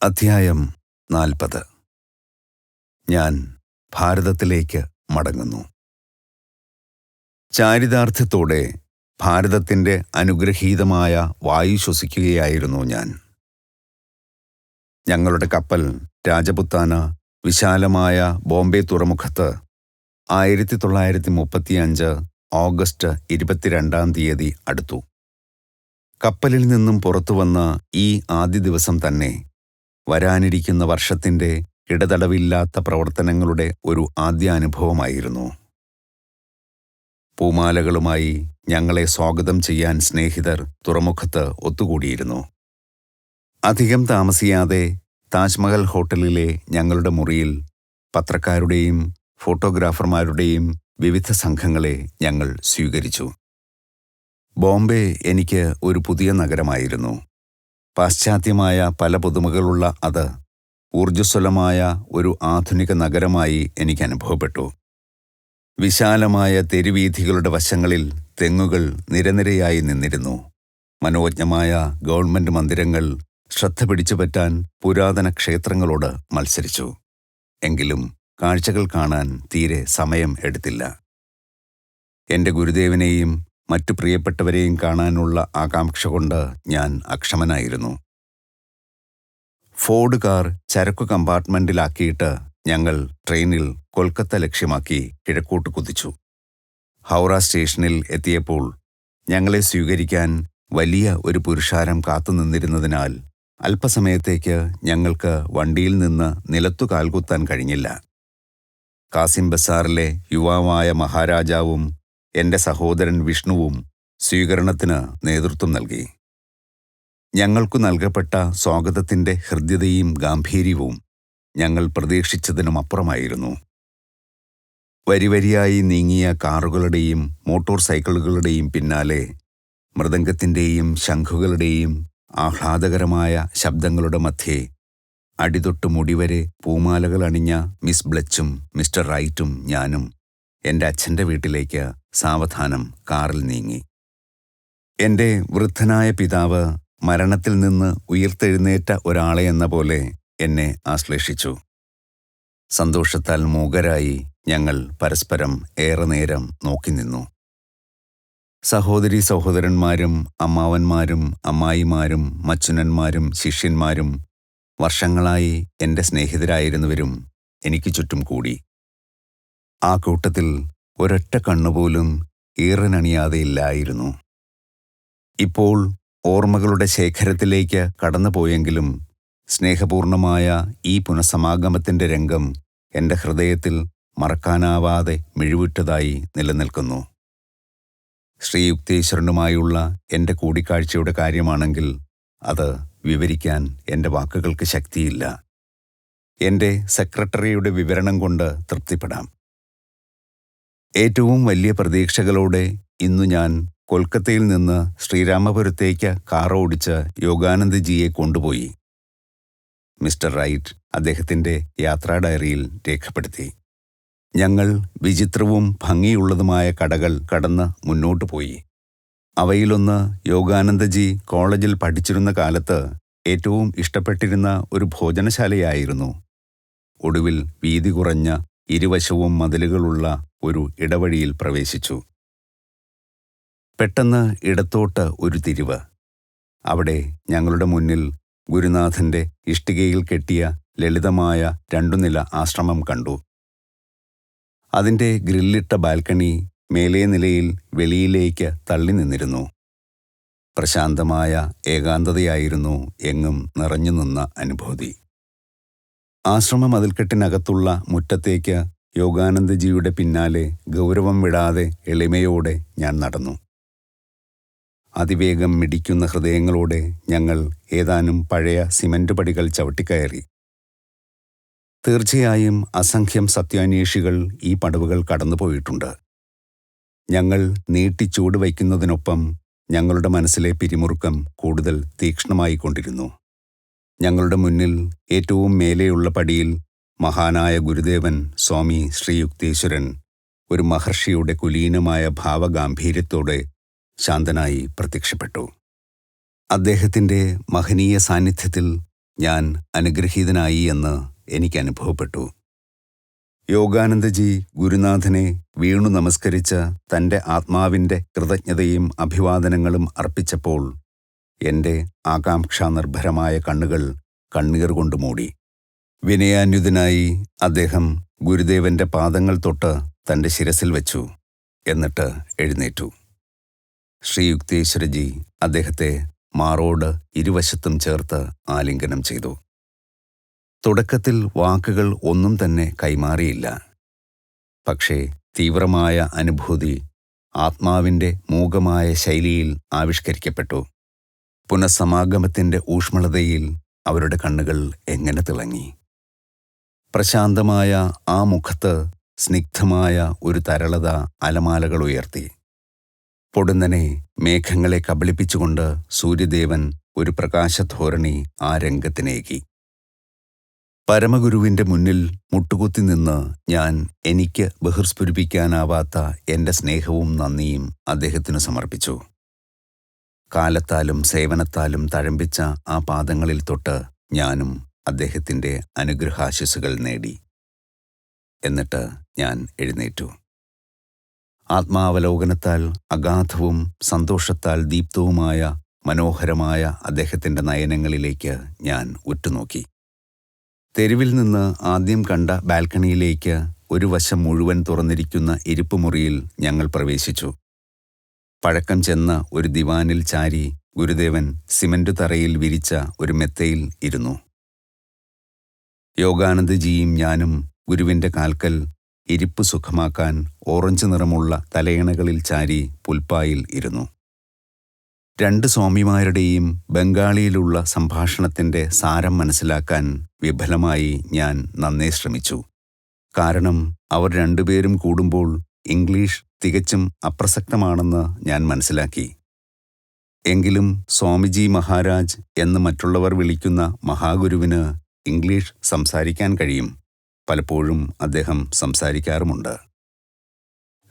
അധ്യായം 40. ഞാൻ ഭാരതത്തിലേക്ക് മടങ്ങുന്നു. ചാരിതാർത്ഥ്യത്തോടെ ഭാരതത്തിൻ്റെ അനുഗ്രഹീതമായ വായു ശ്വസിക്കുകയായിരുന്നു ഞാൻ. ഞങ്ങളുടെ കപ്പൽ രാജപുത്താന വിശാലമായ ബോംബെ തുറമുഖത്ത് 1935 ഓഗസ്റ്റ് 22 അടുത്തു. കപ്പലിൽ നിന്നും പുറത്തുവന്ന ഈ ആദ്യ ദിവസം തന്നെ വരാനിരിക്കുന്ന വർഷത്തിൻ്റെ ഇടതടവില്ലാത്ത പ്രവർത്തനങ്ങളുടെ ഒരു ആദ്യ അനുഭവമായിരുന്നു. പൂമാലകളുമായി ഞങ്ങളെ സ്വാഗതം ചെയ്യാൻ സ്നേഹിതർ തുറമുഖത്ത് ഒത്തുകൂടിയിരുന്നു. അധികം താമസിയാതെ താജ്മഹൽ ഹോട്ടലിലെ ഞങ്ങളുടെ മുറിയിൽ പത്രക്കാരുടെയും ഫോട്ടോഗ്രാഫർമാരുടെയും വിവിധ സംഘങ്ങളെ ഞങ്ങൾ സ്വീകരിച്ചു. ബോംബെ എനിക്ക് ഒരു പുതിയ നഗരമായിരുന്നു. പാശ്ചാത്യമായ പല പുതുമകളുള്ള അത് ഊർജ്ജസ്വലമായ ഒരു ആധുനിക നഗരമായി എനിക്ക് അനുഭവപ്പെട്ടു. വിശാലമായ തെരുവീഥികളുടെ വശങ്ങളിൽ തെങ്ങുകൾ നിരനിരയായി നിന്നിരുന്നു. മനോജ്ഞമായ ഗവൺമെന്റ് മന്ദിരങ്ങൾ ശ്രദ്ധ പിടിച്ചുപറ്റാൻ പുരാതന ക്ഷേത്രങ്ങളോട് മത്സരിച്ചു. എങ്കിലും കാഴ്ചകൾ കാണാൻ തീരെ സമയം എടുത്തില്ല. എൻ്റെ ഗുരുദേവനെയും മറ്റു പ്രിയപ്പെട്ടവരെയും കാണാനുള്ള ആകാംക്ഷ കൊണ്ട് ഞാൻ അക്ഷമനായിരുന്നു. ഫോർഡ് കാർ ചരക്കു കമ്പാർട്ട്മെൻറ്റിലാക്കിയിട്ട് ഞങ്ങൾ ട്രെയിനിൽ കൊൽക്കത്ത ലക്ഷ്യമാക്കി കിഴക്കോട്ട് കുതിച്ചു. ഹൗറ സ്റ്റേഷനിൽ എത്തിയപ്പോൾ ഞങ്ങളെ സ്വീകരിക്കാൻ വലിയ ഒരു പുരുഷാരം കാത്തുനിന്നിരുന്നതിനാൽ അല്പസമയത്തേക്ക് ഞങ്ങൾക്ക് വണ്ടിയിൽ നിന്ന് നിലത്തു കാൽകുത്താൻ കഴിഞ്ഞില്ല. കാസിം ബസാറിലെ യുവാവായ മഹാരാജാവും എൻ്റെ സഹോദരൻ വിഷ്ണുവും സ്വീകരണത്തിന് നേതൃത്വം നൽകി. ഞങ്ങൾക്കു നൽകപ്പെട്ട സ്വാഗതത്തിൻ്റെ ഹൃദ്യതയും ഗാംഭീര്യവും ഞങ്ങൾ പ്രതീക്ഷിച്ചതിനുമപ്പുറമായിരുന്നു. വരിവരിയായി നീങ്ങിയ കാറുകളുടെയും മോട്ടോർ സൈക്കിളുകളുടെയും പിന്നാലെ മൃദംഗത്തിൻ്റെയും ശംഖുകളുടെയും ആഹ്ലാദകരമായ ശബ്ദങ്ങളുടെ മധ്യേ അടിതൊട്ട് മുടിവരെ പൂമാലകൾ അണിഞ്ഞ മിസ് ബ്ലെച്ചും മിസ്റ്റർ റൈറ്റും ഞാനും എൻ്റെ അച്ഛൻ്റെ വീട്ടിലേക്ക് സാവധാനം കാറിൽ നീങ്ങി. എൻ്റെ വൃദ്ധനായ പിതാവ് മരണത്തിൽ നിന്ന് ഉയിർത്തെഴുന്നേറ്റ ഒരാളെ എന്ന പോലെ എന്നെ ആശ്ലേഷിച്ചു. സന്തോഷത്താൽ മൂകരായി ഞങ്ങൾ പരസ്പരം ഏറെ നേരം നോക്കി നിന്നു. സഹോദരീ സഹോദരന്മാരും അമ്മാവന്മാരും അമ്മായിമാരും മച്ചുനന്മാരും ശിഷ്യന്മാരും വർഷങ്ങളായി എൻ്റെ സ്നേഹിതരായിരുന്നവരും എനിക്ക് ചുറ്റും കൂടി. ആ കൂട്ടത്തിൽ ഒരൊറ്റ കണ്ണുപോലും ഈറനണിയാതെയില്ലായിരുന്നു. ഇപ്പോൾ ഓർമ്മകളുടെ ശേഖരത്തിലേക്ക് കടന്നുപോയെങ്കിലും സ്നേഹപൂർണമായ ഈ പുനഃസമാഗമത്തിൻ്റെ രംഗം എൻ്റെ ഹൃദയത്തിൽ മറക്കാനാവാതെ മിഴിവുറ്റതായി നിലനിൽക്കുന്നു. ശ്രീയുക്തേശ്വരനുമായുള്ള എൻ്റെ കൂടിക്കാഴ്ചയുടെ കാര്യമാണെങ്കിൽ അത് വിവരിക്കാൻ എൻ്റെ വാക്കുകൾക്ക് ശക്തിയില്ല. എൻ്റെ സെക്രട്ടറിയുടെ വിവരണം കൊണ്ട് തൃപ്തിപ്പെടാം. ഏറ്റവും വലിയ പ്രതീക്ഷകളോടെ ഇന്നു ഞാൻ കൊൽക്കത്തയിൽ നിന്ന് ശ്രീരാമപുരത്തേക്ക് കാറോടിച്ച് യോഗാനന്ദജിയെ കൊണ്ടുപോയി. മിസ്റ്റർ റൈറ്റ് അദ്ദേഹത്തിൻ്റെ യാത്രാ ഡയറിയിൽ രേഖപ്പെടുത്തി. ഞങ്ങൾ വിചിത്രവും ഭംഗിയുള്ളതുമായ കടകൾ കടന്ന് മുന്നോട്ടു പോയി. അവയിലൊന്ന് യോഗാനന്ദജി കോളേജിൽ പഠിച്ചിരുന്ന കാലത്ത് ഏറ്റവും ഇഷ്ടപ്പെട്ടിരുന്ന ഒരു ഭോജനശാലയായിരുന്നു. ഒടുവിൽ വീതി കുറഞ്ഞ ഇരുവശവും മതിലുകളുള്ള ഒരു ഇടവഴിയിൽ പ്രവേശിച്ചു. പെട്ടെന്ന് ഇടത്തോട്ട് ഒരു തിരിവ്. അവിടെ ഞങ്ങളുടെ മുന്നിൽ ഗുരുനാഥൻ്റെ ഇഷ്ടികയിൽ കെട്ടിയ ലളിതമായ 2 നില ആശ്രമം കണ്ടു. അതിൻ്റെ ഗ്രില്ലിട്ട ബാൽക്കണി മേലേ നിലയിൽ വെളിയിലേക്ക് തള്ളി നിന്നിരുന്നു. പ്രശാന്തമായ ഏകാന്തതയായിരുന്നു എങ്ങും നിറഞ്ഞു നിന്ന അനുഭൂതി. ആശ്രമ മതിൽക്കെട്ടിനകത്തുള്ള മുറ്റത്തേക്ക് യോഗാനന്ദജിയുടെ പിന്നാലെ ഗൗരവം വിടാതെ എളിമയോടെ ഞാൻ നടന്നു. അതിവേഗം മിടിക്കുന്ന ഹൃദയങ്ങളോടെ ഞങ്ങൾ ഏതാനും പഴയ സിമന്റ് പടികൾ ചവിട്ടിക്കയറി. തീർച്ചയായും അസംഖ്യം സത്യാന്വേഷികൾ ഈ പടവുകൾ കടന്നുപോയിട്ടുണ്ട്. ഞങ്ങൾ നീട്ടിച്ചൂട് വയ്ക്കുന്നതിനൊപ്പം ഞങ്ങളുടെ മനസ്സിലെ പിരിമുറുക്കം കൂടുതൽ തീക്ഷ്ണമായിക്കൊണ്ടിരുന്നു. ഞങ്ങളുടെ മുന്നിൽ ഏറ്റവും മേലെയുള്ള പടിയിൽ മഹാനായ ഗുരുദേവൻ സ്വാമി ശ്രീയുക്തേശ്വരൻ ഒരു മഹർഷിയുടെ കുലീനമായ ഭാവഗാംഭീര്യത്തോടെ ശാന്തനായി പ്രത്യക്ഷപ്പെട്ടു. അദ്ദേഹത്തിൻ്റെ മഹനീയ സാന്നിധ്യത്തിൽ ഞാൻ അനുഗ്രഹീതനായി എന്ന് എനിക്ക് അനുഭവപ്പെട്ടു. യോഗാനന്ദജി ഗുരുനാഥനെ വീണു നമസ്കരിച്ച് തൻ്റെ ആത്മാവിൻ്റെ കൃതജ്ഞതയും അഭിവാദനങ്ങളും അർപ്പിച്ചപ്പോൾ എൻ്റെ ആകാംക്ഷാനിർഭരമായ കണ്ണുകൾ കണ്ണീർ കൊണ്ട് മൂടി. വിനയാന്വിതനായി അദ്ദേഹം ഗുരുദേവന്റെ പാദങ്ങൾ തൊട്ട് തൻ്റെ ശിരസിൽ വെച്ചു. എന്നിട്ട് എഴുന്നേറ്റു. ശ്രീ യുക്തേശ്വരജി അദ്ദേഹത്തെ മാറോട് ഇരുവശത്തും ചേർത്ത് ആലിംഗനം ചെയ്തു. തുടക്കത്തിൽ വാക്കുകൾ ഒന്നും തന്നെ കൈമാറിയില്ല. പക്ഷേ തീവ്രമായ അനുഭൂതി ആത്മാവിൻ്റെ മൂകമായ ശൈലിയിൽ ആവിഷ്കരിക്കപ്പെട്ടു. പുനഃസമാഗമത്തിൻ്റെ ഊഷ്മളതയിൽ അവരുടെ കണ്ണുകൾ എങ്ങനെ തിളങ്ങി! പ്രശാന്തമായ ആ മുഖത്ത് സ്നിഗ്ധമായ ഒരു തരളത അലമാലകൾ ഉയർത്തി. പൊടുന്നനെ മേഘങ്ങളെ കബളിപ്പിച്ചുകൊണ്ട് സൂര്യദേവൻ ഒരു പ്രകാശധോരണി ആ രംഗത്തിനേകി. പരമഗുരുവിൻ്റെ മുന്നിൽ മുട്ടുകുത്തി നിന്ന് ഞാൻ എനിക്ക് ബഹിർസ്ഫുരിപ്പിക്കാനാവാത്ത എൻ്റെ സ്നേഹവും നന്ദിയും അദ്ദേഹത്തിനു സമർപ്പിച്ചു. കാലത്താലും സേവനത്താലും തഴമ്പിച്ച ആ പാദങ്ങളിൽ തൊട്ട് ഞാനും അദ്ദേഹത്തിൻ്റെ അനുഗ്രഹാശിസ്സുകൾ നേടി. എന്നിട്ട് ഞാൻ എഴുന്നേറ്റു. ആത്മാവലോകനത്താൽ അഗാധവും സന്തോഷത്താൽ ദീപ്തവുമായ മനോഹരമായ അദ്ദേഹത്തിൻ്റെ നയനങ്ങളിലേക്ക് ഞാൻ ഉറ്റുനോക്കി. തെരുവിൽ നിന്ന് ആദ്യം കണ്ട ബാൽക്കണിയിലേക്ക് ഒരു വശം മുഴുവൻ തുറന്നിരിക്കുന്ന ഇരിപ്പുമുറിയിൽ ഞങ്ങൾ പ്രവേശിച്ചു. പഴക്കം ചെന്ന ഒരു ദിവാനിൽ ചാരി ഗുരുദേവൻ സിമന്റ് തറയിൽ വിരിച്ച ഒരു മെത്തയിൽ ഇരുന്നു. യോഗാനന്ദജിയും ഞാനും ഗുരുവിൻ്റെ കാൽക്കൽ ഇരിപ്പ് സുഖമാക്കാൻ ഓറഞ്ച് നിറമുള്ള തലയണകളിൽ ചാരി പുൽപ്പായിൽ ഇരുന്നു. രണ്ട് സ്വാമിമാരുടെയും ബംഗാളിയിലുള്ള സംഭാഷണത്തിൻ്റെ സാരം മനസ്സിലാക്കാൻ വിഫലമായി ഞാൻ നന്നേ ശ്രമിച്ചു. കാരണം അവർ രണ്ടുപേരും കൂടുമ്പോൾ ഇംഗ്ലീഷ് തികച്ചും അപ്രസക്തമാണെന്ന് ഞാൻ മനസ്സിലാക്കി. എങ്കിലും സ്വാമിജി മഹാരാജ് എന്ന് മറ്റുള്ളവർ വിളിക്കുന്ന മഹാഗുരുവിന് ഇംഗ്ലീഷ് സംസാരിക്കാൻ കഴിയും. പലപ്പോഴും അദ്ദേഹം സംസാരിക്കാറുമുണ്ട്.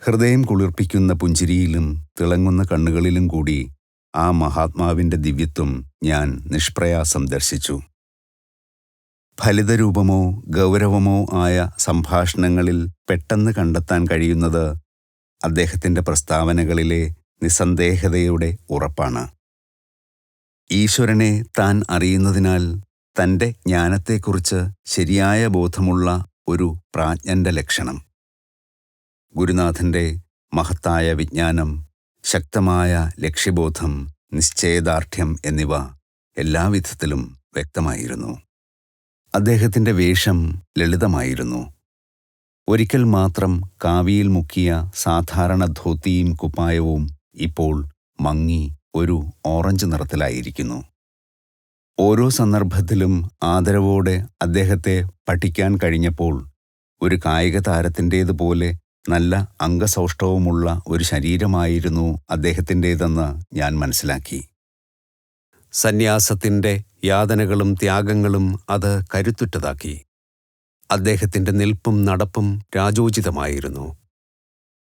ഹൃദയം കുളിർപ്പിക്കുന്ന പുഞ്ചിരിയിലും തിളങ്ങുന്ന കണ്ണുകളിലും കൂടി ആ മഹാത്മാവിൻ്റെ ദിവ്യത്വം ഞാൻ നിഷ്പ്രയാസം ദർശിച്ചു. ഫലിതരൂപമോ ഗൗരവമോ ആയ സംഭാഷണങ്ങളിൽ പെട്ടെന്ന് കണ്ടെത്താൻ കഴിയുന്നത് അദ്ദേഹത്തിൻ്റെ പ്രസ്താവനകളിലെ നിസ്സന്ദേഹതയുടെ ഉറപ്പാണ്. ഈശ്വരനെ താൻ അറിയുന്നതിനാൽ തൻ്റെ ജ്ഞാനത്തെക്കുറിച്ച് ശരിയായ ബോധമുള്ള ഒരു പ്രാജ്ഞൻ്റെ ലക്ഷണം. ഗുരുനാഥൻ്റെ മഹത്തായ വിജ്ഞാനം, ശക്തമായ ലക്ഷ്യബോധം, നിശ്ചയദാർഢ്യം എന്നിവ എല്ലാവിധത്തിലും വ്യക്തമായിരുന്നു. അദ്ദേഹത്തിൻ്റെ വേഷം ലളിതമായിരുന്നു. ഒരിക്കൽ മാത്രം കാവിയിൽ മുക്കിയ സാധാരണ ധോത്തിയും കുപ്പായവും ഇപ്പോൾ മങ്ങി ഒരു ഓറഞ്ച് നിറത്തിലായിരിക്കുന്നു. ഓരോ സന്ദർഭത്തിലും ആദരവോടെ അദ്ദേഹത്തെ പഠിക്കാൻ കഴിഞ്ഞപ്പോൾ ഒരു കായിക താരത്തിൻ്റേതുപോലെ നല്ല അംഗസൗഷ്ഠവമുള്ള ഒരു ശരീരമായിരുന്നു അദ്ദേഹത്തിൻ്റേതെന്ന് ഞാൻ മനസ്സിലാക്കി. സന്യാസത്തിൻ്റെ യാതനകളും ത്യാഗങ്ങളും അത് കരുത്തുറ്റതാക്കി. അദ്ദേഹത്തിൻ്റെ നിൽപ്പും നടപ്പും രാജോചിതമായിരുന്നു.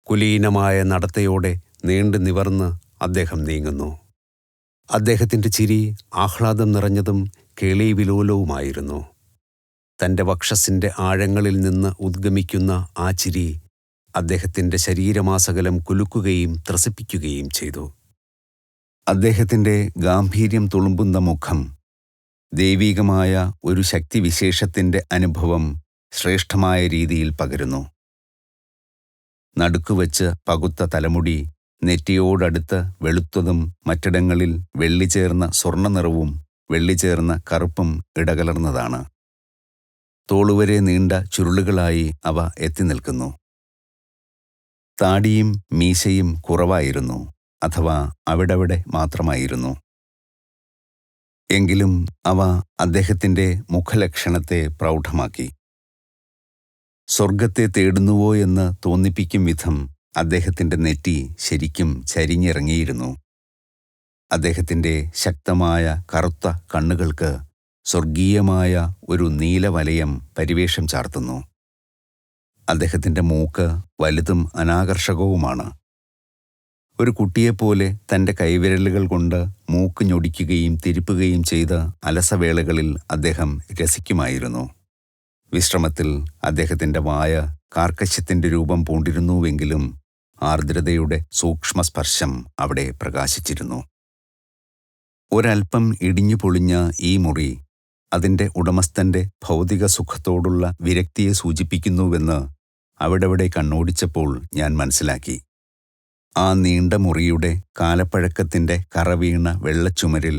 കുലീനമായ നടത്തയോടെ നീണ്ടു നിവർന്ന് അദ്ദേഹം നീങ്ങുന്നു. അദ്ദേഹത്തിൻ്റെ ചിരി ആഹ്ലാദം നിറഞ്ഞതും കേളീവിലോലവുമായിരുന്നു. തൻ്റെ വക്ഷസ്സിൻ്റെ ആഴങ്ങളിൽ നിന്ന് ഉദ്ഗമിക്കുന്ന ആ ചിരി അദ്ദേഹത്തിൻ്റെ ശരീരമാസകലം കുലുക്കുകയും ത്രസിപ്പിക്കുകയും ചെയ്തു. അദ്ദേഹത്തിൻ്റെ ഗാംഭീര്യം തുളുമ്പുന്ന മുഖം, ദൈവീകമായ ഒരു ശക്തിവിശേഷത്തിൻ്റെ അനുഭവം ശ്രേഷ്ഠമായ രീതിയിൽ പകരുന്നു. നടുക്കുവച്ച് പകുത്ത തലമുടി നെറ്റിയോടടുത്ത് വെളുത്തതും മറ്റിടങ്ങളിൽ വെള്ളിചേർന്ന സ്വർണ്ണനിറവും വെള്ളിചേർന്ന കറുപ്പും ഇടകലർന്നതാണ്. തോളുവരെ നീണ്ട ചുരുളുകളായി അവ എത്തി നിൽക്കുന്നു. താടിയും മീശയും കുറവായിരുന്നു, അഥവാ അവിടവിടെ മാത്രമായിരുന്നു. എങ്കിലും അവ അദ്ദേഹത്തിൻ്റെ മുഖലക്ഷണത്തെ പ്രൗഢമാക്കി. സ്വർഗത്തെ തേടുന്നുവോ എന്ന് തോന്നിപ്പിക്കും വിധം അദ്ദേഹത്തിൻ്റെ നെറ്റി ശരിക്കും ചരിഞ്ഞിറങ്ങിയിരുന്നു. അദ്ദേഹത്തിൻ്റെ ശക്തമായ കറുത്ത കണ്ണുകൾക്ക് സ്വർഗീയമായ ഒരു നീലവലയം പരിവേഷം ചാർത്തുന്നു. അദ്ദേഹത്തിൻ്റെ മൂക്ക് വലുതും അനാകർഷകവുമാണ്. ഒരു കുട്ടിയെപ്പോലെ തൻ്റെ കൈവിരലുകൾ കൊണ്ട് മൂക്ക് ഞൊടിക്കുകയും തിരുപ്പുകയും ചെയ്ത അലസവേളകളിൽ അദ്ദേഹം രസിക്കുമായിരുന്നു. വിശ്രമത്തിൽ അദ്ദേഹത്തിൻ്റെ വായ കാർക്കശ്യത്തിൻ്റെ രൂപം പൂണ്ടിരുന്നുവെങ്കിലും ആർദ്രതയുടെ സൂക്ഷ്മസ്പർശം അവിടെ പ്രകാശിച്ചിരുന്നു. ഒരൽപ്പം ഇടിഞ്ഞു പൊളിഞ്ഞ ഈ മുറി അതിൻ്റെ ഉടമസ്ഥൻ്റെ ഭൗതിക സുഖത്തോടുള്ള വിരക്തിയെ സൂചിപ്പിക്കുന്നുവെന്ന് അവിടവിടെ കണ്ണോടിച്ചപ്പോൾ ഞാൻ മനസ്സിലാക്കി. ആ നീണ്ട മുറിയുടെ കാലപ്പഴക്കത്തിൻ്റെ കറവീണ വെള്ളച്ചുമരിൽ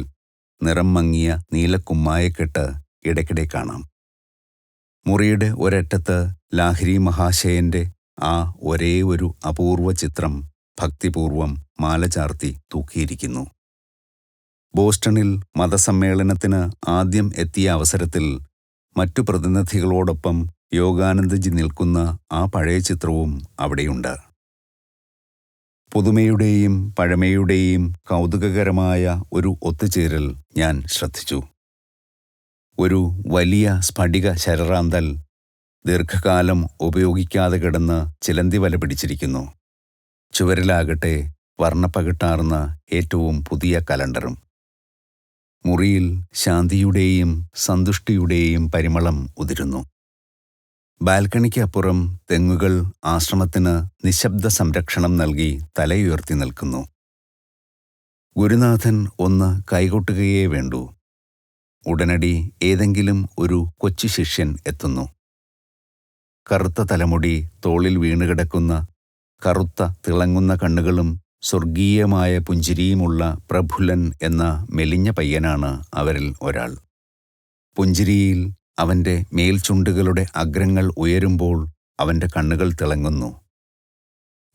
നിറം മങ്ങിയ നീലക്കുമ്മായക്കെട്ട് ഇടയ്ക്കിടെ കാണാം. മുറിയുടെ ഒരറ്റത്ത് ലാഹിരി മഹാശയൻ്റെ ആ ഒരേ ഒരു അപൂർവ ചിത്രം ഭക്തിപൂർവം മാല ചാർത്തി തൂക്കിയിരിക്കുന്നു. ബോസ്റ്റണിൽ മതസമ്മേളനത്തിന് ആദ്യം എത്തിയ അവസരത്തിൽ മറ്റു പ്രതിനിധികളോടൊപ്പം യോഗാനന്ദജി നിൽക്കുന്ന ആ പഴയ ചിത്രവും അവിടെയുണ്ട്. പുതുമയുടെയും പഴമയുടെയും കൗതുകകരമായ ഒരു ഒത്തുചേരൽ ഞാൻ ശ്രദ്ധിച്ചു. ഒരു വലിയ സ്ഫടിക ശരറാന്തൽ ദീർഘകാലം ഉപയോഗിക്കാതെ കിടന്ന് ചിലന്തി വല പിടിച്ചിരിക്കുന്നു. ചുവരിലാകട്ടെ വർണ്ണപ്പകിട്ടാർന്ന ഏറ്റവും പുതിയ കലണ്ടറും. മുറിയിൽ ശാന്തിയുടെയും സന്തുഷ്ടിയുടെയും പരിമളം ഉതിരുന്നു. ബാൽക്കണിക്ക് അപ്പുറം തെങ്ങുകൾ ആശ്രമത്തിന് നിശബ്ദ സംരക്ഷണം നൽകി തലയുയർത്തി നിൽക്കുന്നു. ഗുരുനാഥൻ ഒന്ന് കൈകൊട്ടുകയേ വേണ്ടൂ. ഉടനടി ഏതെങ്കിലും ഒരു കൊച്ചു ശിഷ്യൻ എത്തുന്നു. കറുത്ത തലമുടി തോളിൽ വീണുകിടക്കുന്ന, കറുത്ത തിളങ്ങുന്ന കണ്ണുകളും സ്വർഗീയമായ പുഞ്ചിരിയുമുള്ള പ്രഫുല്ലൻ എന്ന മെലിഞ്ഞ പയ്യനാണ് അവരിൽ ഒരാൾ. പുഞ്ചിരിയിൽ അവൻ്റെ മേൽചുണ്ടുകളുടെ അഗ്രങ്ങൾ ഉയരുമ്പോൾ അവൻ്റെ കണ്ണുകൾ തിളങ്ങുന്നു.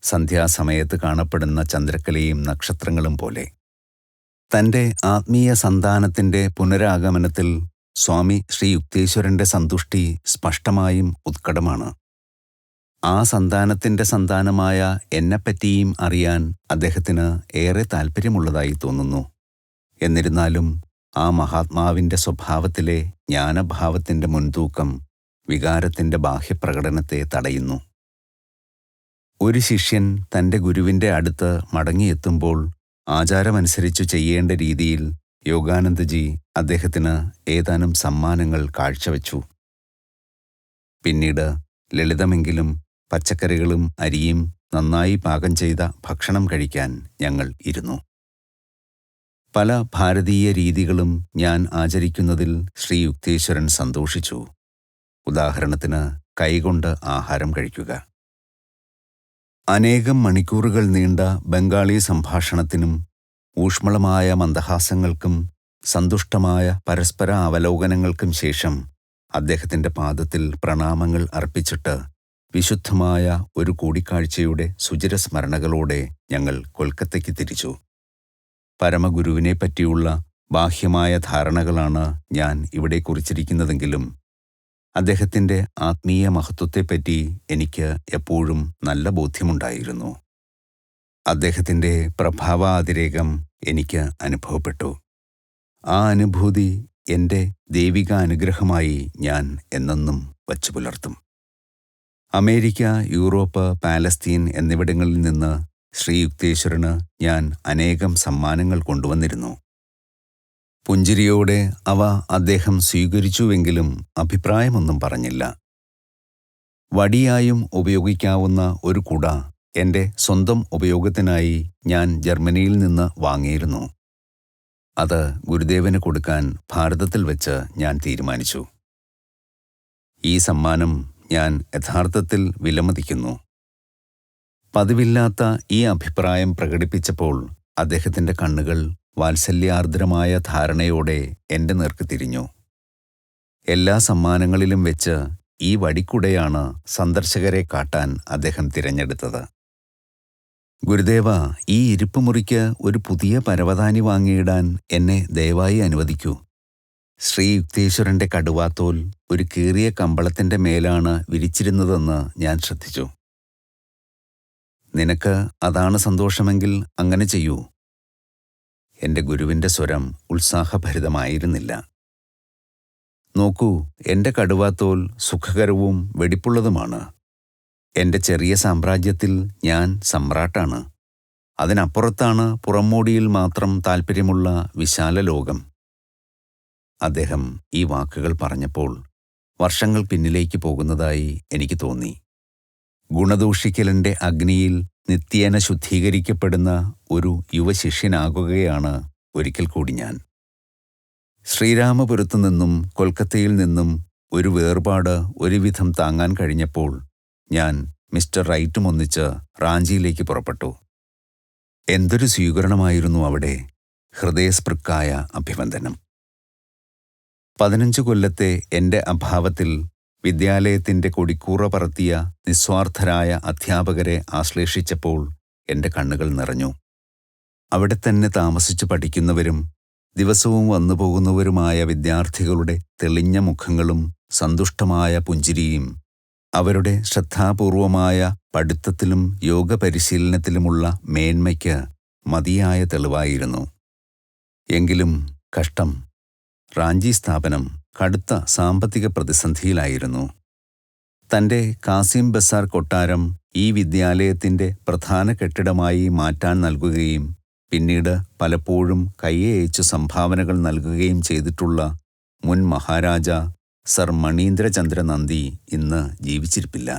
സന്ധ്യാസമയത്ത് കാണപ്പെടുന്ന ചന്ദ്രക്കലയും നക്ഷത്രങ്ങളും പോലെ. തൻ്റെ ആത്മീയ സന്താനത്തിൻ്റെ പുനരാഗമനത്തിൽ സ്വാമി ശ്രീ യുക്തേശ്വരൻ്റെ സന്തുഷ്ടി സ്പഷ്ടമായും ഉത്കടമാണ്. ആ സന്താനത്തിൻ്റെ സന്താനമായ എന്നെപ്പറ്റിയും അറിയാൻ അദ്ദേഹത്തിന് ഏറെ താൽപ്പര്യമുള്ളതായി തോന്നുന്നു. എന്നിരുന്നാലും ആ മഹാത്മാവിൻ്റെ സ്വഭാവത്തിലെ ജ്ഞാനഭാവത്തിൻ്റെ മുൻതൂക്കം വികാരത്തിൻ്റെ ബാഹ്യപ്രകടനത്തെ തടയുന്നു. ഒരു ശിഷ്യൻ തൻ്റെ ഗുരുവിൻ്റെ അടുത്ത് മടങ്ങിയെത്തുമ്പോൾ ആചാരമനുസരിച്ചു ചെയ്യേണ്ട രീതിയിൽ യോഗാനന്ദജി അദ്ദേഹത്തിന് ഏതാനും സമ്മാനങ്ങൾ കാഴ്ചവെച്ചു. പിന്നീട് ലളിതമെങ്കിലും പച്ചക്കറികളും അരിയും നന്നായി പാകം ചെയ്ത ഭക്ഷണം കഴിക്കാൻ ഞങ്ങൾ ഇരുന്നു. പല ഭാരതീയ രീതികളും ഞാൻ ആചരിക്കുന്നതിൽ ശ്രീ യുക്തേശ്വരൻ സന്തോഷിച്ചു. ഉദാഹരണത്തിന് കൈകൊണ്ട് ആഹാരം കഴിക്കുക. അനേകം മണിക്കൂറുകൾ നീണ്ട ബംഗാളി സംഭാഷണത്തിനും ഊഷ്മളമായ മന്ദഹാസങ്ങൾക്കും സന്തുഷ്ടമായ പരസ്പര അവലോകനങ്ങൾക്കും ശേഷം അദ്ദേഹത്തിൻ്റെ പാദത്തിൽ പ്രണാമങ്ങൾ അർപ്പിച്ചിട്ട് വിശുദ്ധമായ ഒരു കൂടിക്കാഴ്ചയുടെ സുചിരസ്മരണകളോടെ ഞങ്ങൾ കൊൽക്കത്തയ്ക്ക് തിരിച്ചു. പരമഗുരുവിനെ പറ്റിയുള്ള ബാഹ്യമായ ധാരണകളാണ് ഞാൻ ഇവിടെ കുറിച്ചിരിക്കുന്നതെങ്കിലും അദ്ദേഹത്തിൻ്റെ ആത്മീയ മഹത്വത്തെപ്പറ്റി എനിക്ക് എപ്പോഴും നല്ല ബോധ്യമുണ്ടായിരുന്നു. അദ്ദേഹത്തിൻ്റെ പ്രഭാവാതിരേകം എനിക്ക് അനുഭവപ്പെട്ടു. ആ അനുഭൂതി എൻ്റെ ദൈവിക അനുഗ്രഹമായി ഞാൻ എന്നെന്നും വച്ചു പുലർത്തും. അമേരിക്ക, യൂറോപ്പ്, പാലസ്തീൻ എന്നിവിടങ്ങളിൽ നിന്ന് ശ്രീ യുക്തേശ്വരന് ഞാൻ അനേകം സമ്മാനങ്ങൾ കൊണ്ടുവന്നിരുന്നു. പുഞ്ചിരിയോടെ അവ അദ്ദേഹം സ്വീകരിച്ചുവെങ്കിലും അഭിപ്രായമൊന്നും പറഞ്ഞില്ല. വടിയായും ഉപയോഗിക്കാവുന്ന ഒരു കുട എൻ്റെ സ്വന്തം ഉപയോഗത്തിനായി ഞാൻ ജർമ്മനിയിൽ നിന്ന് വാങ്ങിയിരുന്നു. അത് ഗുരുദേവന് കൊടുക്കാൻ ഭാരതത്തിൽ വെച്ച് ഞാൻ തീരുമാനിച്ചു. ഈ സമ്മാനം ഞാൻ യഥാർത്ഥത്തിൽ വിലമതിക്കുന്നു. പതിവില്ലാത്ത ഈ അഭിപ്രായം പ്രകടിപ്പിച്ചപ്പോൾ അദ്ദേഹത്തിൻ്റെ കണ്ണുകൾ വാത്സല്യാർദ്രമായ ധാരണയോടെ എൻ്റെ നേർക്ക് തിരിഞ്ഞു. എല്ലാ സമ്മാനങ്ങളിലും വെച്ച് ഈ വടിക്കുടയാണ് സന്ദർശകരെ കാട്ടാൻ അദ്ദേഹം തിരഞ്ഞെടുത്തത്. ഗുരുദേവ, ഈ ഇരിപ്പുമുറിക്ക് ഒരു പുതിയ പരവതാനി വാങ്ങിയിടാൻ എന്നെ ദയവായി അനുവദിക്കൂ. ശ്രീ യുക്തേശ്വരൻ്റെ കടുവാത്തോൽ ഒരു കീറിയ കമ്പളത്തിൻ്റെ മേലാണ് വിരിച്ചിരുന്നതെന്ന് ഞാൻ ശ്രദ്ധിച്ചു. നിനക്ക് അതാണ് സന്തോഷമെങ്കിൽ അങ്ങനെ ചെയ്യൂ. എൻ്റെ ഗുരുവിൻ്റെ സ്വരം ഉത്സാഹഭരിതമായിരുന്നില്ല. നോക്കൂ, എൻ്റെ കടുവാത്തോൽ സുഖകരവും വെടിപ്പുള്ളതുമാണ്. എൻ്റെ ചെറിയ സാമ്രാജ്യത്തിൽ ഞാൻ സമ്രാട്ടാണ്. അതിനപ്പുറത്താണ് പുറംമോടിയിൽ മാത്രം താൽപ്പര്യമുള്ള വിശാല ലോകം. അദ്ദേഹം ഈ വാക്കുകൾ പറഞ്ഞപ്പോൾ വർഷങ്ങൾ പിന്നിലേക്ക് പോകുന്നതായി എനിക്ക് തോന്നി. ഗുണദൂഷിക്കലിൻ്റെ അഗ്നിയിൽ നിത്യേന ശുദ്ധീകരിക്കപ്പെടുന്ന ഒരു യുവശിഷ്യനാകുകയാണ് ഒരിക്കൽ കൂടി ഞാൻ. ശ്രീരാമപുരത്തു നിന്നും കൊൽക്കത്തയിൽ നിന്നും ഒരു വേർപാട് ഒരുവിധം താങ്ങാൻ കഴിഞ്ഞപ്പോൾ ഞാൻ മിസ്റ്റർ റൈറ്റും ഒന്നിച്ച് റാഞ്ചിയിലേക്ക് പുറപ്പെട്ടു. എന്തൊരു സ്വീകരണമായിരുന്നു അവിടെ! ഹൃദയസ്പൃക്കായ അഭിവന്ദനം. 15 കൊല്ലത്തെ എൻ്റെ അഭാവത്തിൽ വിദ്യാലയത്തിൻ്റെ കൊടിക്കൂറ പറത്തിയ നിസ്വാർത്ഥരായ അധ്യാപകരെ ആശ്ലേഷിച്ചപ്പോൾ എൻ്റെ കണ്ണുകൾ നിറഞ്ഞു. അവിടെ തന്നെ താമസിച്ചു പഠിക്കുന്നവരും ദിവസവും വന്നുപോകുന്നവരുമായ വിദ്യാർത്ഥികളുടെ തെളിഞ്ഞ മുഖങ്ങളും സന്തുഷ്ടമായ പുഞ്ചിരിയും അവരുടെ ശ്രദ്ധാപൂർവമായ പഠിത്തത്തിലും യോഗ പരിശീലനത്തിലുമുള്ള മേന്മയ്ക്ക് മതിയായ തെളിവായിരുന്നു. എങ്കിലും കഷ്ടം, റാഞ്ചി സ്ഥാപനം കടുത്ത സാമ്പത്തിക പ്രതിസന്ധിയിലായിരുന്നു. തൻ്റെ കാസിം ബസാർ കൊട്ടാരം ഈ വിദ്യാലയത്തിൻ്റെ പ്രധാന കെട്ടിടമായി മാറ്റാൻ നൽകുകയും പിന്നീട് പലപ്പോഴും കയ്യയച്ചു സംഭാവനകൾ നൽകുകയും ചെയ്തിട്ടുള്ള മുൻ മഹാരാജ സർ മണീന്ദ്രചന്ദ്ര നന്ദി ഇന്ന് ജീവിച്ചിരിപ്പില്ല.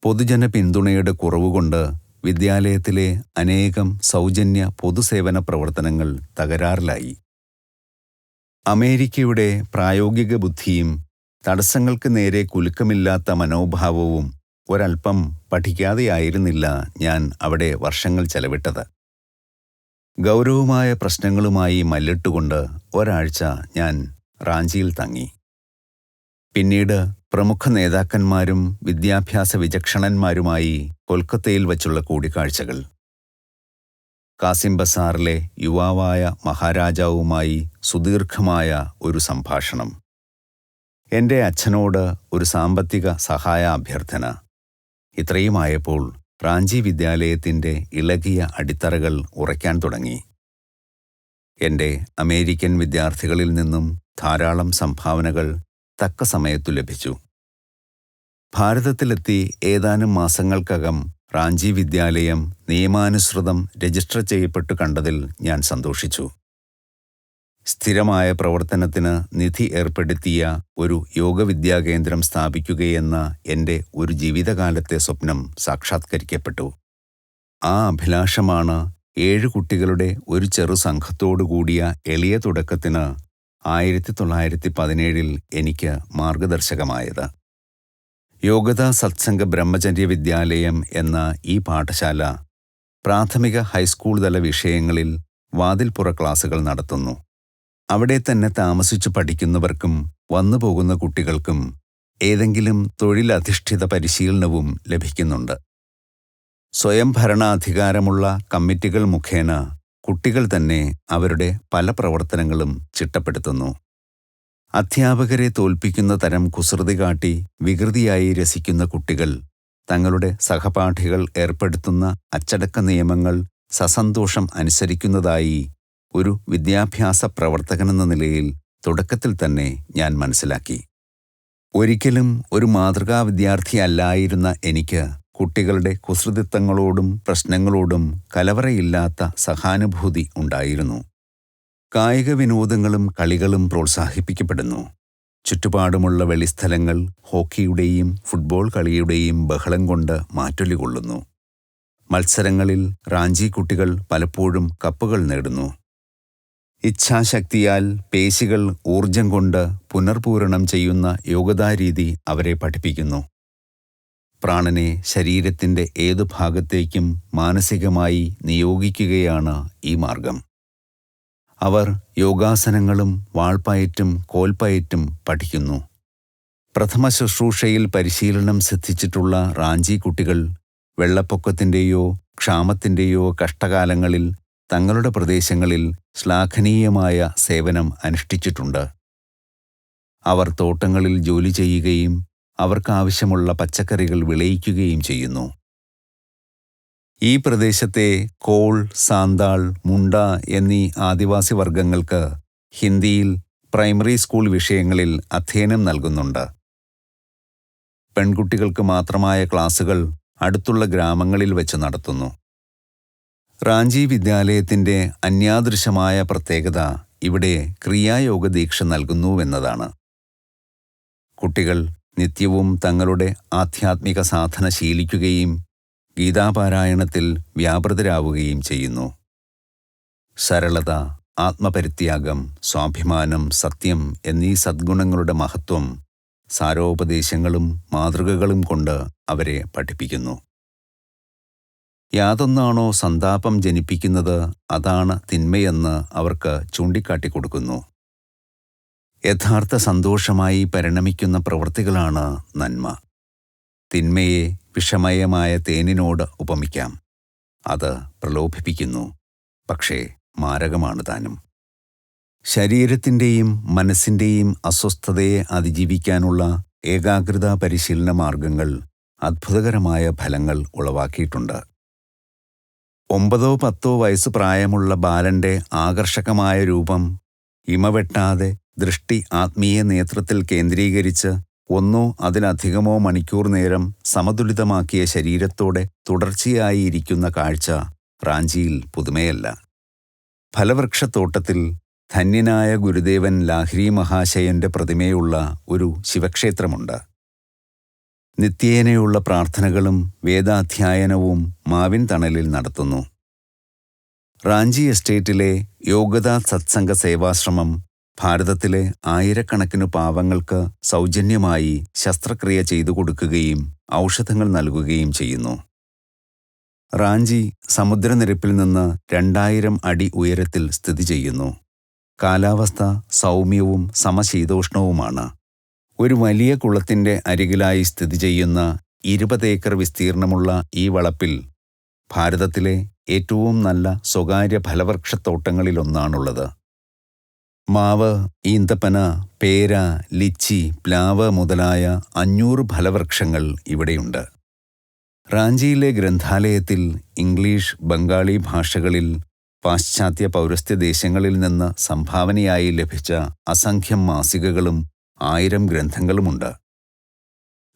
പൊതുജന പിന്തുണയുടെ കുറവുകൊണ്ട് വിദ്യാലയത്തിലെ അനേകം സൗജന്യ പൊതുസേവന പ്രവർത്തനങ്ങൾ തകരാറിലായി. അമേരിക്കയുടെ പ്രായോഗിക ബുദ്ധിയും തടസ്സങ്ങൾക്ക് നേരെ കുലുക്കമില്ലാത്ത മനോഭാവവും ഒരൽപ്പം പഠിക്കാതെയായിരുന്നില്ല ഞാൻ അവിടെ വർഷങ്ങൾ ചെലവിട്ടത്. ഗൗരവമായ പ്രശ്നങ്ങളുമായി മല്ലിട്ടുകൊണ്ട് ഒരാഴ്ച ഞാൻ റാഞ്ചിയിൽ തങ്ങി. പിന്നീട് പ്രമുഖ നേതാക്കന്മാരും വിദ്യാഭ്യാസ വിചക്ഷണന്മാരുമായി കൊൽക്കത്തയിൽ വച്ചുള്ള കൂടിക്കാഴ്ചകൾ. കാസിം ബസാറിലെ യുവാവായ മഹാരാജാവുമായി സുദീർഘമായ ഒരു സംഭാഷണം. എൻ്റെ അച്ഛനോട് ഒരു സാമ്പത്തിക സഹായ അഭ്യർത്ഥന. ഇത്രയുമായപ്പോൾ റാഞ്ചി വിദ്യാലയത്തിൻ്റെ ഇളകിയ അടിത്തറകൾ ഉറയ്ക്കാൻ തുടങ്ങി. എൻ്റെ അമേരിക്കൻ വിദ്യാർത്ഥികളിൽ നിന്നും ധാരാളം സംഭാവനകൾ തക്ക സമയത്തു ലഭിച്ചു. ഭാരതത്തിലെത്തി ഏതാനും മാസങ്ങൾക്കകം റാഞ്ചി വിദ്യാലയം നിയമാനുസൃതം രജിസ്റ്റർ ചെയ്യപ്പെട്ടു കണ്ടതിൽ ഞാൻ സന്തോഷിച്ചു. സ്ഥിരമായ പ്രവർത്തനത്തിന് നിധി ഏർപ്പെടുത്തിയ ഒരു യോഗവിദ്യാകേന്ദ്രം സ്ഥാപിക്കുകയെന്ന എൻ്റെ ഒരു ജീവിതകാലത്തെ സ്വപ്നം സാക്ഷാത്കരിക്കപ്പെട്ടു. ആ അഭിലാഷമാണ് 7 കുട്ടികളുടെ ഒരു ചെറു സംഘത്തോടുകൂടിയ എളിയ തുടക്കത്തിന് 1917 എനിക്ക് മാർഗദർശകമായത്. യോഗദ സത്സംഗ ബ്രഹ്മചര്യ വിദ്യാലയം എന്ന ഈ പാഠശാല പ്രാഥമിക ഹൈസ്കൂൾ തല വിഷയങ്ങളിൽ വാതിൽപ്പുറ ക്ലാസുകൾ നടത്തുന്നു. അവിടെ തന്നെ താമസിച്ചു പഠിക്കുന്നവർക്കും വന്നുപോകുന്ന കുട്ടികൾക്കും ഏതെങ്കിലും തൊഴിലധിഷ്ഠിത പരിശീലനവും ലഭിക്കുന്നുണ്ട്. സ്വയം ഭരണാധികാരമുള്ള കമ്മിറ്റികൾ മുഖേന കുട്ടികൾ തന്നെ അവരുടെ പല പ്രവർത്തനങ്ങളും ചിട്ടപ്പെടുത്തുന്നു. അധ്യാപകരെ തോൽപ്പിക്കുന്ന തരം കുസൃതി കാട്ടി വികൃതിയായി രസിക്കുന്ന കുട്ടികൾ തങ്ങളുടെ സഹപാഠികൾ ഏർപ്പെടുത്തുന്ന അച്ചടക്ക നിയമങ്ങൾ സസന്തോഷം അനുസരിക്കുന്നതായി ഒരു വിദ്യാഭ്യാസ പ്രവർത്തകനെന്ന നിലയിൽ തുടക്കത്തിൽ തന്നെ ഞാൻ മനസ്സിലാക്കി. ഒരിക്കലും ഒരു മാതൃകാ വിദ്യാർത്ഥിയല്ലായിരുന്ന എനിക്ക് കുട്ടികളുടെ കുസൃതിത്വങ്ങളോടും പ്രശ്നങ്ങളോടും കലവറയില്ലാത്ത സഹാനുഭൂതി ഉണ്ടായിരുന്നു. കായിക വിനോദങ്ങളും കളികളും പ്രോത്സാഹിപ്പിക്കപ്പെടുന്നു. ചുറ്റുപാടുമുള്ള വെളിസ്ഥലങ്ങൾ ഹോക്കിയുടെയും ഫുട്ബോൾ കളിയുടെയും ബഹളം കൊണ്ട് മാറ്റൊലികൊള്ളുന്നു. മത്സരങ്ങളിൽ റാഞ്ചി കുട്ടികൾ പലപ്പോഴും കപ്പുകൾ നേടുന്നു. ഇച്ഛാശക്തിയാൽ പേശികൾ ഊർജം കൊണ്ട് പുനർപൂരണം ചെയ്യുന്ന യോഗാരീതി അവരെ പഠിപ്പിക്കുന്നു. പ്രാണനെ ശരീരത്തിൻ്റെ ഏതു ഭാഗത്തേക്കും മാനസികമായി നിയോഗിക്കുകയാണ് ഈ മാർഗം. അവർ യോഗാസനങ്ങളും വാൾപ്പയറ്റും കോൽപ്പയറ്റും പഠിക്കുന്നു. പ്രഥമ ശുശ്രൂഷയിൽ പരിശീലനം സിദ്ധിച്ചിട്ടുള്ള റാഞ്ചി കുട്ടികൾ വെള്ളപ്പൊക്കത്തിൻ്റെയോ ക്ഷാമത്തിൻ്റെയോ കഷ്ടകാലങ്ങളിൽ തങ്ങളുടെ പ്രദേശങ്ങളിൽ ശ്ലാഘനീയമായ സേവനം അനുഷ്ഠിച്ചിട്ടുണ്ട്. അവർ തോട്ടങ്ങളിൽ ജോലി ചെയ്യുകയും അവർക്കാവശ്യമുള്ള പച്ചക്കറികൾ വിളയിക്കുകയും ചെയ്യുന്നു. ഈ പ്രദേശത്തെ കോൾ, സാന്താൾ, മുണ്ട എന്നീ ആദിവാസി വർഗങ്ങൾക്ക് ഹിന്ദിയിൽ പ്രൈമറി സ്കൂൾ വിഷയങ്ങളിൽ അധ്യയനം നൽകുന്നുണ്ട്. പെൺകുട്ടികൾക്ക് മാത്രമായ ക്ലാസുകൾ അടുത്തുള്ള ഗ്രാമങ്ങളിൽ വെച്ച് നടത്തുന്നു. റാഞ്ചി വിദ്യാലയത്തിൻ്റെ അന്യാദൃശമായ പ്രത്യേകത ഇവിടെ ക്രിയായോഗ ദീക്ഷ നൽകുന്നുവെന്നതാണ്. കുട്ടികൾ നിത്യവും തങ്ങളുടെ ആധ്യാത്മിക സാധന ശീലിക്കുകയും ഗീതാപാരായണത്തിൽ വ്യാപൃതരാവുകയും ചെയ്യുന്നു. സരളത, ആത്മപരിത്യാഗം, സ്വാഭിമാനം, സത്യം എന്നീ സദ്ഗുണങ്ങളുടെ മഹത്വം സാരോപദേശങ്ങളും മാതൃകകളും കൊണ്ട് അവരെ പഠിപ്പിക്കുന്നു. യാതൊന്നാണോ സന്താപം ജനിപ്പിക്കുന്നത് അതാണ് തിന്മയെന്ന് അവർക്ക് ചൂണ്ടിക്കാട്ടിക്കൊടുക്കുന്നു. യഥാർത്ഥ സന്തോഷമായി പരിണമിക്കുന്ന പ്രവൃത്തികളാണ് നന്മ. തിന്മയെ വിഷമയമായ തേനിനോട് ഉപമിക്കാം. അത് പ്രലോഭിപ്പിക്കുന്നു, പക്ഷേ മാരകമാണ് താനും. ശരീരത്തിൻ്റെയും മനസ്സിൻ്റെയും അസ്വസ്ഥതയെ അതിജീവിക്കാനുള്ള ഏകാഗ്രതാ പരിശീലന മാർഗങ്ങൾ അത്ഭുതകരമായ ഫലങ്ങൾ ഉളവാക്കിയിട്ടുണ്ട്. 9-10 വയസ്സ് പ്രായമുള്ള ബാലൻ്റെ ആകർഷകമായ രൂപം ഇമവെട്ടാതെ ദൃഷ്ടി ആത്മീയ നേത്രത്തിൽ കേന്ദ്രീകരിച്ച് 1 അതിലധികമോ മണിക്കൂർ നേരം സമതുലിതമാക്കിയ ശരീരത്തോടെ തുടർച്ചയായി ഇരിക്കുന്ന കാഴ്ച റാഞ്ചിയിൽ പുതുമയല്ല. ഫലവൃക്ഷത്തോട്ടത്തിൽ ധന്യനായ ഗുരുദേവൻ ലാഹിരി മഹാശയന്റെ പ്രതിമയുള്ള ഒരു ശിവക്ഷേത്രമുണ്ട്. നിത്യേനയുള്ള പ്രാർത്ഥനകളും വേദാധ്യായനവും മാവിൻ തണലിൽ നടത്തുന്നു. റാഞ്ചി എസ്റ്റേറ്റിലെ യോഗദ സത്സംഗ സേവാശ്രമം ഭാരതത്തിലെ ആയിരക്കണക്കിന് പാവങ്ങൾക്ക് സൗജന്യമായി ശസ്ത്രക്രിയ ചെയ്തു കൊടുക്കുകയും ഔഷധങ്ങൾ നൽകുകയും ചെയ്യുന്നു. റാഞ്ചി സമുദ്രനിരപ്പിൽ നിന്ന് 2000 അടി ഉയരത്തിൽ സ്ഥിതി ചെയ്യുന്നു. കാലാവസ്ഥ സൗമ്യവും സമശീതോഷ്ണവുമാണ്. ഒരു വലിയ കുളത്തിൻ്റെ അരികിലായി സ്ഥിതി ചെയ്യുന്ന 20 ഏക്കർ വിസ്തീർണമുള്ള ഈ വളപ്പിൽ ഭാരതത്തിലെ ഏറ്റവും നല്ല സ്വകാര്യ ഫലവൃക്ഷത്തോട്ടങ്ങളിലൊന്നാണുള്ളത്. മാവ്, ഈന്തപ്പന, പേര, ലിച്ചി, പ്ലാവ് മുതലായ 500 ഫലവൃക്ഷങ്ങൾ ഇവിടെയുണ്ട്. റാഞ്ചിയിലെ ഗ്രന്ഥാലയത്തിൽ ഇംഗ്ലീഷ്, ബംഗാളി ഭാഷകളിൽ പാശ്ചാത്യ പൗരസ്ത്യ ദേശങ്ങളിൽ നിന്ന് സംഭാവനയായി ലഭിച്ച അസംഖ്യം മാസികകളും 1000 ഗ്രന്ഥങ്ങളുമുണ്ട്.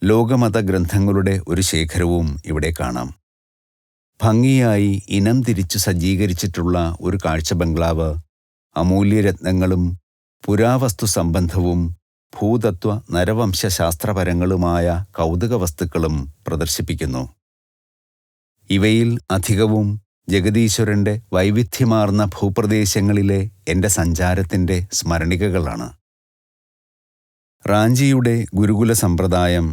ലോകമത ഗ്രന്ഥങ്ങളുടെ ഒരു ശേഖരവും ഇവിടെ കാണാം. ഭംഗിയായി ഇനം തിരിച്ചു സജ്ജീകരിച്ചിട്ടുള്ള ഒരു കാഴ്ച ബംഗ്ലാവ് അമൂല്യരത്നങ്ങളും പുരാവസ്തു സംബന്ധവും ഭൂതത്വ നരവംശാസ്ത്രപരങ്ങളുമായ കൗതുക വസ്തുക്കളും പ്രദർശിപ്പിക്കുന്നു. ഇവയിൽ അധികവും ജഗദീശ്വരന്റെ വൈവിധ്യമാർന്ന ഭൂപ്രദേശങ്ങളിലെ എൻ്റെ സഞ്ചാരത്തിൻ്റെ സ്മരണികകളാണ്. റാഞ്ചിയുടെ ഗുരുകുല സമ്പ്രദായം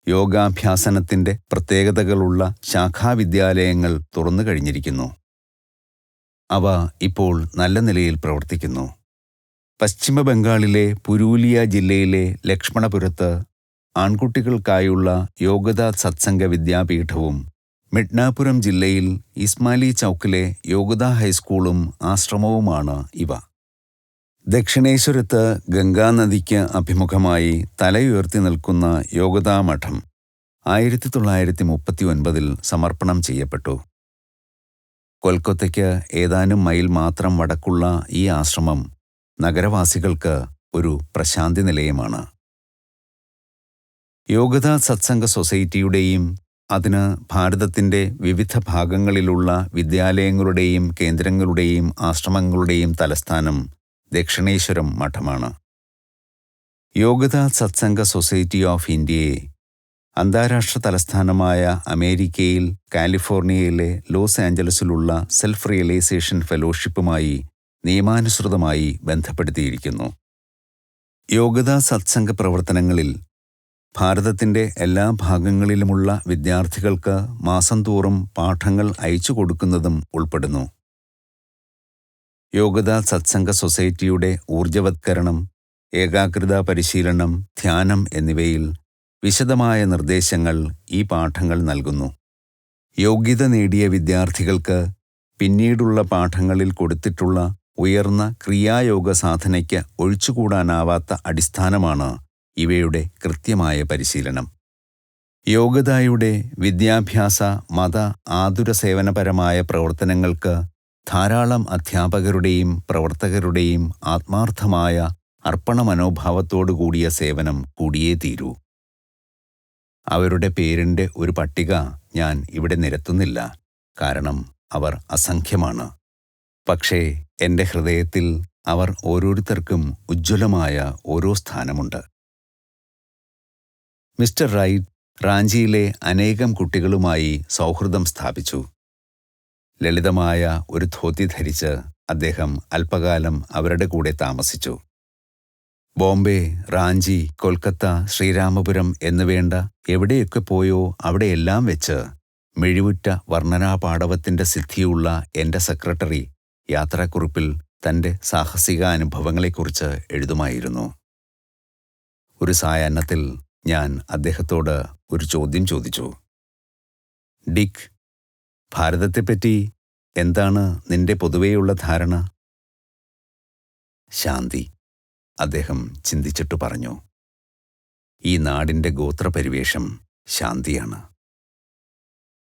യോഗാഭ്യാസനത്തിൻ്റെ പ്രത്യേകതകളുള്ള ശാഖാവിദ്യാലയങ്ങൾ തുറന്നു കഴിഞ്ഞിരിക്കുന്നു. അവ ഇപ്പോൾ നല്ല നിലയിൽ പ്രവർത്തിക്കുന്നു. പശ്ചിമ ബംഗാളിലെ പുരൂലിയ ജില്ലയിലെ ലക്ഷ്മണപുരത്ത് ആൺകുട്ടികൾക്കായുള്ള യോഗദ സത്സംഗ വിദ്യാപീഠവും മിഡ്നാപുരം ജില്ലയിൽ ഇസ്മാലി ചൗക്കിലെ യോഗദ ഹൈസ്കൂളും ആശ്രമവുമാണ് ഇവ. ദക്ഷിണേശ്വരത്ത് ഗംഗാനദിക്ക് അഭിമുഖമായി തലയുയർത്തി നിൽക്കുന്ന യോഗദ മഠം 1939 സമർപ്പണം ചെയ്യപ്പെട്ടു. കൊൽക്കത്തയ്ക്ക് ഏതാനും മൈൽ മാത്രം വടക്കുള്ള ഈ ആശ്രമം നഗരവാസികൾക്ക് ഒരു പ്രശാന്തി നിലയമാണ്. യോഗദ സത്സംഗ സൊസൈറ്റിയുടെയും അതിന് ഭാരതത്തിൻ്റെ വിവിധ ഭാഗങ്ങളിലുള്ള വിദ്യാലയങ്ങളുടെയും കേന്ദ്രങ്ങളുടെയും ആശ്രമങ്ങളുടെയും തലസ്ഥാനം ദക്ഷിണേശ്വരം മഠമാണ്. യോഗദ സത്സംഗ സൊസൈറ്റി ഓഫ് ഇന്ത്യയെ അന്താരാഷ്ട്ര തലസ്ഥാനമായ അമേരിക്കയിൽ കാലിഫോർണിയയിലെ ലോസ് ആഞ്ചലസിലുള്ള സെൽഫ് റിയലൈസേഷൻ ഫെലോഷിപ്പുമായി നിയമാനുസൃതമായി ബന്ധപ്പെടുത്തിയിരിക്കുന്നു. യോഗദ സത്സംഗ പ്രവർത്തനങ്ങളിൽ ഭാരതത്തിൻ്റെ എല്ലാ ഭാഗങ്ങളിലുമുള്ള വിദ്യാർത്ഥികൾക്ക് മാസം തോറും പാഠങ്ങൾ അയച്ചു കൊടുക്കുന്നതും ഉൾപ്പെടുന്നു. യോഗദ സത്സംഗ സൊസൈറ്റിയുടെ ഊർജവത്കരണം, ഏകാഗ്രതാ പരിശീലനം, ധ്യാനം എന്നിവയിൽ വിശദമായ നിർദ്ദേശങ്ങൾ ഈ പാഠങ്ങൾ നൽകുന്നു. യോഗ്യത നേടിയ വിദ്യാർത്ഥികൾക്ക് പിന്നീടുള്ള പാഠങ്ങളിൽ കൊടുത്തിട്ടുള്ള ഉയർന്ന ക്രിയായോഗ സാധനയ്ക്ക് ഒഴിച്ചുകൂടാനാവാത്ത അടിസ്ഥാനമാണ് ഇവയുടെ കൃത്യമായ പരിശീലനം. യോഗദയുടെ വിദ്യാഭ്യാസ, മത, ആതുര സേവനപരമായ പ്രവർത്തനങ്ങൾക്ക് ധാരാളം അധ്യാപകരുടെയും പ്രവർത്തകരുടെയും ആത്മാർത്ഥമായ അർപ്പണ മനോഭാവത്തോടുകൂടിയ സേവനം കൂടിയേ തീരൂ. അവരുടെ പേരിൻ്റെ ഒരു പട്ടിക ഞാൻ ഇവിടെ നിരത്തുന്നില്ല, കാരണം അവർ അസംഖ്യമാണ്. പക്ഷേ എൻ്റെ ഹൃദയത്തിൽ അവർ ഓരോരുത്തർക്കും ഉജ്ജ്വലമായ ഓരോ സ്ഥാനമുണ്ട്. മിസ്റ്റർ റൈറ്റ് റാഞ്ചിയിലെ അനേകം കുട്ടികളുമായി സൗഹൃദം സ്ഥാപിച്ചു. ലളിതമായ ഒരു ധോതി ധരിച്ച് അദ്ദേഹം അല്പകാലം അവരുടെ കൂടെ താമസിച്ചു. ബോംബെ, റാഞ്ചി, കൊൽക്കത്ത, ശ്രീരാമപുരം എന്നുവേണ്ട എവിടെയൊക്കെ പോയോ അവിടെയെല്ലാം വെച്ച് മിഴിവുറ്റ വർണ്ണനാപാടവത്തിൻ്റെ സിദ്ധിയുള്ള എൻ്റെ സെക്രട്ടറി യാത്രാക്കുറിപ്പിൽ തൻ്റെ സാഹസികാനുഭവങ്ങളെക്കുറിച്ച് എഴുതുമായിരുന്നു. ഒരു സായാഹ്നത്തിൽ ഞാൻ അദ്ദേഹത്തോട് ഒരു ചോദ്യം ചോദിച്ചു. ഡിക്ക്, ഭാരതത്തെപ്പറ്റി എന്താണ് നിന്റെ പൊതുവെയുള്ള ധാരണ? ശാന്തി, അദ്ദേഹം ചിന്തിച്ചിട്ടു പറഞ്ഞു. ഈ നാടിൻ്റെ ഗോത്രപരിവേഷം ശാന്തിയാണ്.